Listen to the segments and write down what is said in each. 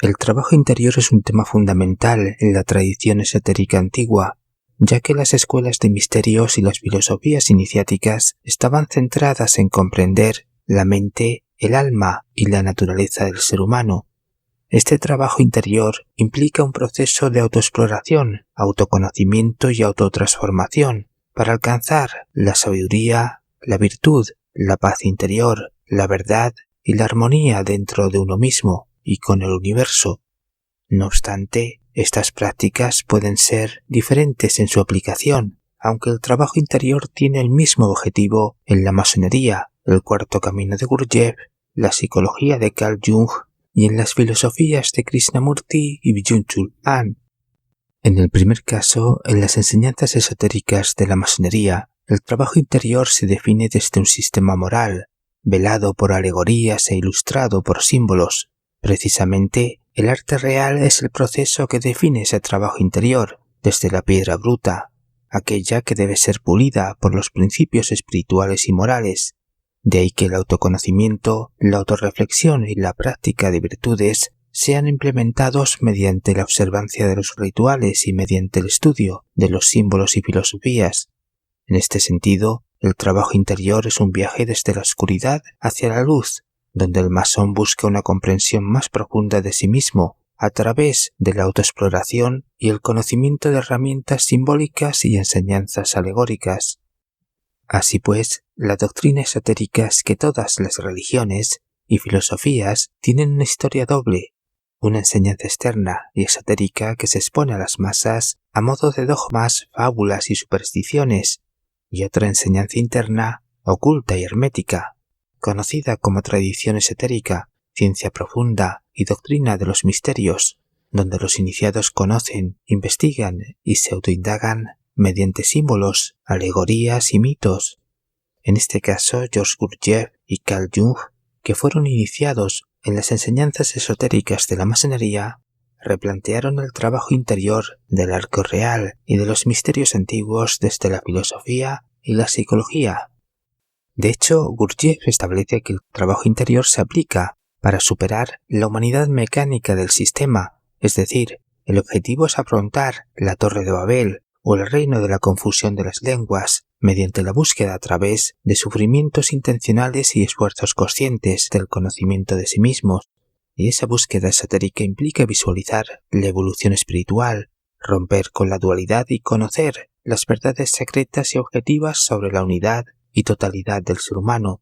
El trabajo interior es un tema fundamental en la tradición esotérica antigua, ya que las escuelas de misterios y las filosofías iniciáticas estaban centradas en comprender la mente, el alma y la naturaleza del ser humano. Este trabajo interior implica un proceso de autoexploración, autoconocimiento y autotransformación para alcanzar la sabiduría, la virtud, la paz interior, la verdad y la armonía dentro de uno mismo y con el universo. No obstante, estas prácticas pueden ser diferentes en su aplicación, aunque el trabajo interior tiene el mismo objetivo en la masonería, el cuarto camino de Gurdjieff, la psicología de Carl Jung y en las filosofías de Krishnamurti y Byung-Chul Han. En el primer caso, en las enseñanzas esotéricas de la masonería, el trabajo interior se define desde un sistema moral, velado por alegorías e ilustrado por símbolos. Precisamente, el arte real es el proceso que define ese trabajo interior, desde la piedra bruta, aquella que debe ser pulida por los principios espirituales y morales. De ahí que el autoconocimiento, la autorreflexión y la práctica de virtudes sean implementados mediante la observancia de los rituales y mediante el estudio de los símbolos y filosofías. En este sentido, el trabajo interior es un viaje desde la oscuridad hacia la luz, donde el masón busca una comprensión más profunda de sí mismo a través de la autoexploración y el conocimiento de herramientas simbólicas y enseñanzas alegóricas. Así pues, la doctrina esotérica es que todas las religiones y filosofías tienen una historia doble, una enseñanza externa y esotérica que se expone a las masas a modo de dogmas, fábulas y supersticiones, y otra enseñanza interna, oculta y hermética, conocida como tradición esotérica, ciencia profunda y doctrina de los misterios, donde los iniciados conocen, investigan y se autoindagan mediante símbolos, alegorías y mitos. En este caso, George Gurdjieff y Carl Jung, que fueron iniciados en las enseñanzas esotéricas de la masonería, replantearon el trabajo interior del arco real y de los misterios antiguos desde la filosofía y la psicología. De hecho, Gurdjieff establece que el trabajo interior se aplica para superar la humanidad mecánica del sistema, es decir, el objetivo es afrontar la Torre de Babel o el reino de la confusión de las lenguas, mediante la búsqueda a través de sufrimientos intencionales y esfuerzos conscientes del conocimiento de sí mismos. Y esa búsqueda esotérica implica visualizar la evolución espiritual, romper con la dualidad y conocer las verdades secretas y objetivas sobre la unidad y totalidad del ser humano.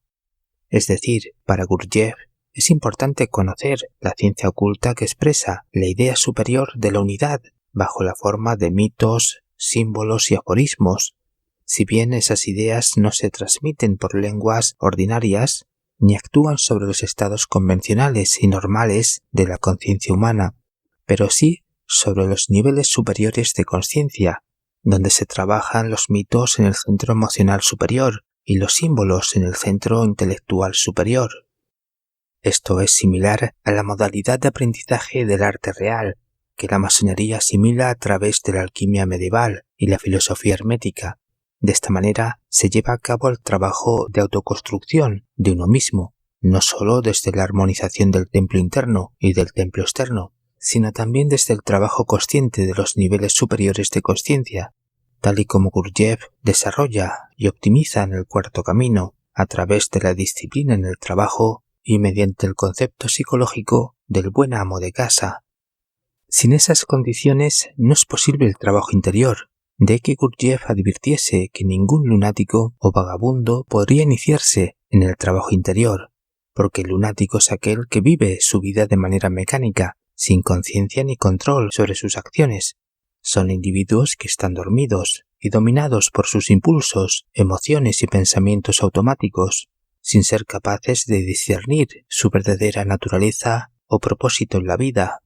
Es decir, para Gurdjieff es importante conocer la ciencia oculta que expresa la idea superior de la unidad bajo la forma de mitos, símbolos y aforismos. Si bien esas ideas no se transmiten por lenguas ordinarias, ni actúan sobre los estados convencionales y normales de la conciencia humana, pero sí sobre los niveles superiores de conciencia, donde se trabajan los mitos en el centro emocional superior y los símbolos en el centro intelectual superior. Esto es similar a la modalidad de aprendizaje del arte real, que la masonería asimila a través de la alquimia medieval y la filosofía hermética. De esta manera se lleva a cabo el trabajo de autoconstrucción de uno mismo, no solo desde la armonización del templo interno y del templo externo, sino también desde el trabajo consciente de los niveles superiores de consciencia, tal y como Gurdjieff desarrolla y optimiza en el cuarto camino, a través de la disciplina en el trabajo y mediante el concepto psicológico del buen amo de casa. Sin esas condiciones no es posible el trabajo interior, de que Gurdjieff advirtiese que ningún lunático o vagabundo podría iniciarse en el trabajo interior, porque el lunático es aquel que vive su vida de manera mecánica, sin conciencia ni control sobre sus acciones. Son individuos que están dormidos y dominados por sus impulsos, emociones y pensamientos automáticos, sin ser capaces de discernir su verdadera naturaleza o propósito en la vida,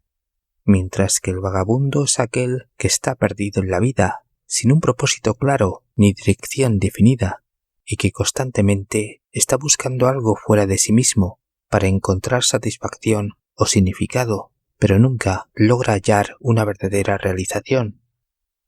mientras que el vagabundo es aquel que está perdido en la vida, sin un propósito claro ni dirección definida, y que constantemente está buscando algo fuera de sí mismo para encontrar satisfacción o significado, pero nunca logra hallar una verdadera realización.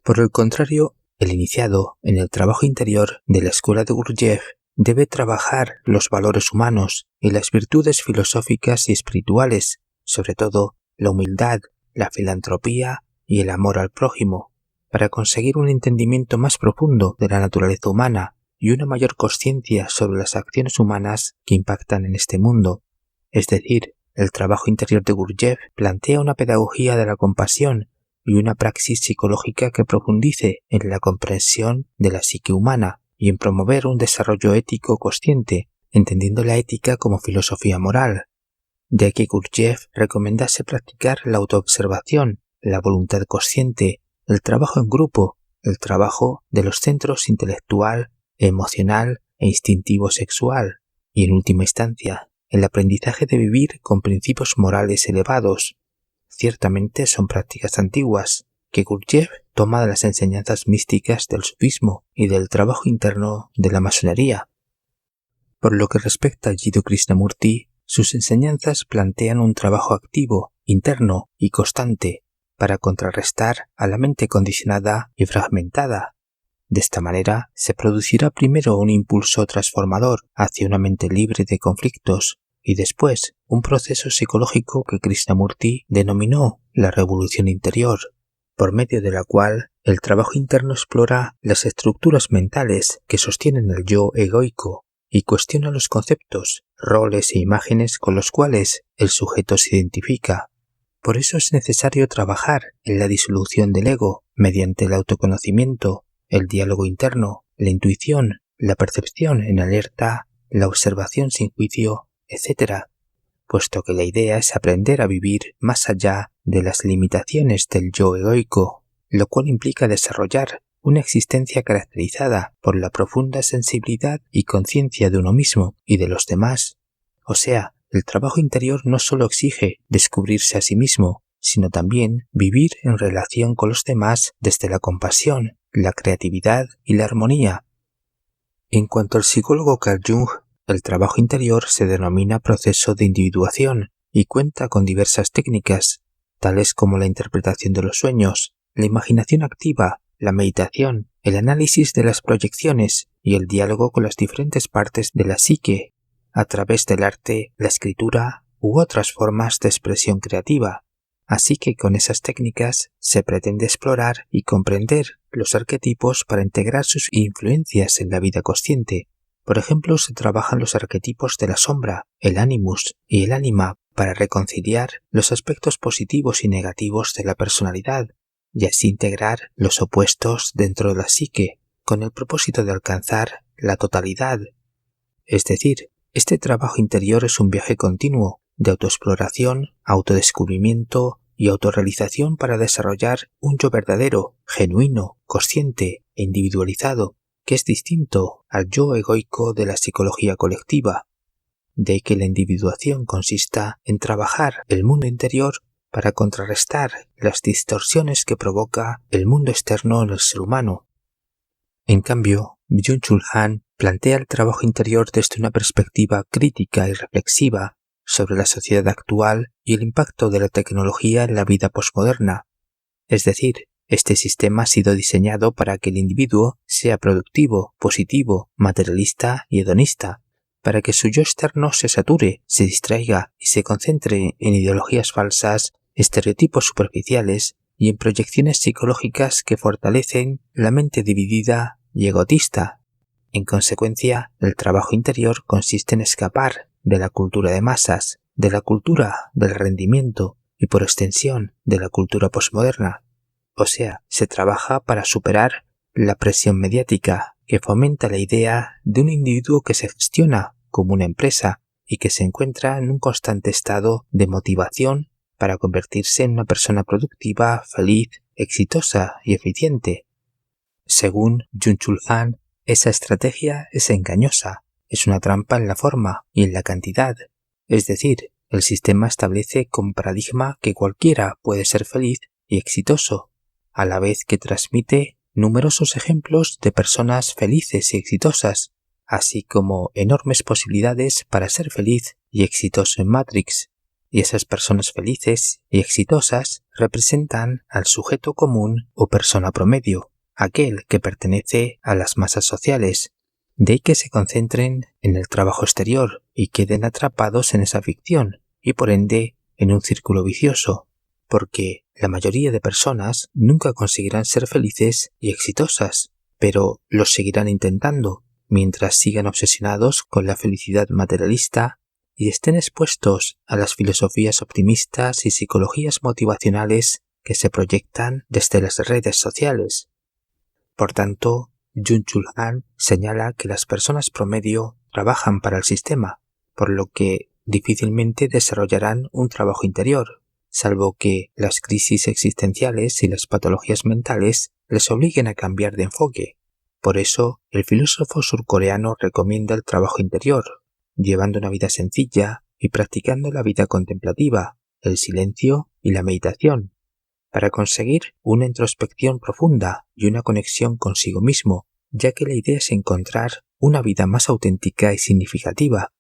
Por el contrario, el iniciado en el trabajo interior de la escuela de Gurdjieff debe trabajar los valores humanos y las virtudes filosóficas y espirituales, sobre todo la humildad, la filantropía y el amor al prójimo, para conseguir un entendimiento más profundo de la naturaleza humana y una mayor consciencia sobre las acciones humanas que impactan en este mundo. Es decir, el trabajo interior de Gurdjieff plantea una pedagogía de la compasión y una praxis psicológica que profundice en la comprensión de la psique humana y en promover un desarrollo ético consciente, entendiendo la ética como filosofía moral. De que Gurdjieff recomendase practicar la autoobservación, la voluntad consciente, el trabajo en grupo, el trabajo de los centros intelectual, emocional e instintivo sexual, y en última instancia, el aprendizaje de vivir con principios morales elevados. Ciertamente son prácticas antiguas, que Gurdjieff toma de las enseñanzas místicas del sufismo y del trabajo interno de la masonería. Por lo que respecta a Jiddu Krishnamurti, sus enseñanzas plantean un trabajo activo, interno y constante para contrarrestar a la mente condicionada y fragmentada. De esta manera se producirá primero un impulso transformador hacia una mente libre de conflictos y después un proceso psicológico que Krishnamurti denominó la revolución interior, por medio de la cual el trabajo interno explora las estructuras mentales que sostienen el yo egoico y cuestiona los conceptos, roles e imágenes con los cuales el sujeto se identifica. Por eso es necesario trabajar en la disolución del ego mediante el autoconocimiento, el diálogo interno, la intuición, la percepción en alerta, la observación sin juicio, etc., puesto que la idea es aprender a vivir más allá de las limitaciones del yo egoico, lo cual implica desarrollar una existencia caracterizada por la profunda sensibilidad y conciencia de uno mismo y de los demás. O sea, el trabajo interior no solo exige descubrirse a sí mismo, sino también vivir en relación con los demás desde la compasión, la creatividad y la armonía. En cuanto al psicólogo Carl Jung, el trabajo interior se denomina proceso de individuación y cuenta con diversas técnicas, tales como la interpretación de los sueños, la imaginación activa, la meditación, el análisis de las proyecciones y el diálogo con las diferentes partes de la psique, a través del arte, la escritura u otras formas de expresión creativa. Así que con esas técnicas se pretende explorar y comprender los arquetipos para integrar sus influencias en la vida consciente. Por ejemplo, se trabajan los arquetipos de la sombra, el animus y el ánima para reconciliar los aspectos positivos y negativos de la personalidad, y así integrar los opuestos dentro de la psique, con el propósito de alcanzar la totalidad. Es decir, este trabajo interior es un viaje continuo de autoexploración, autodescubrimiento y autorrealización para desarrollar un yo verdadero, genuino, consciente e individualizado, que es distinto al yo egoico de la psicología colectiva. De ahí que la individuación consista en trabajar el mundo interior para contrarrestar las distorsiones que provoca el mundo externo en el ser humano. En cambio, Byung-Chul Han plantea el trabajo interior desde una perspectiva crítica y reflexiva sobre la sociedad actual y el impacto de la tecnología en la vida posmoderna. Es decir, este sistema ha sido diseñado para que el individuo sea productivo, positivo, materialista y hedonista, para que su yo externo se sature, se distraiga y se concentre en ideologías falsas, estereotipos superficiales y en proyecciones psicológicas que fortalecen la mente dividida y egotista. En consecuencia, el trabajo interior consiste en escapar de la cultura de masas, de la cultura del rendimiento y por extensión de la cultura posmoderna. O sea, se trabaja para superar la presión mediática que fomenta la idea de un individuo que se gestiona como una empresa y que se encuentra en un constante estado de motivación para convertirse en una persona productiva, feliz, exitosa y eficiente. Según Byung-Chul Han, esa estrategia es engañosa, es una trampa en la forma y en la cantidad. Es decir, el sistema establece como paradigma que cualquiera puede ser feliz y exitoso, a la vez que transmite numerosos ejemplos de personas felices y exitosas, así como enormes posibilidades para ser feliz y exitoso en Matrix. Y esas personas felices y exitosas representan al sujeto común o persona promedio, aquel que pertenece a las masas sociales. De ahí que se concentren en el trabajo exterior y queden atrapados en esa ficción y por ende en un círculo vicioso. porque la mayoría de personas nunca conseguirán ser felices y exitosas, pero lo seguirán intentando mientras sigan obsesionados con la felicidad materialista y estén expuestos a las filosofías optimistas y psicologías motivacionales que se proyectan desde las redes sociales. Por tanto, Byung-Chul Han señala que las personas promedio trabajan para el sistema, por lo que difícilmente desarrollarán un trabajo interior, salvo que las crisis existenciales y las patologías mentales les obliguen a cambiar de enfoque. Por eso, el filósofo surcoreano recomienda el trabajo interior, llevando una vida sencilla y practicando la vida contemplativa, el silencio y la meditación, para conseguir una introspección profunda y una conexión consigo mismo, ya que la idea es encontrar una vida más auténtica y significativa.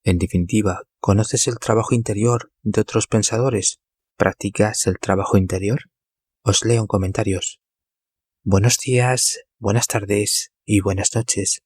En definitiva, ¿conoces el trabajo interior de otros pensadores? ¿Practicas el trabajo interior? Os leo en comentarios. Buenos días, buenas tardes y buenas noches.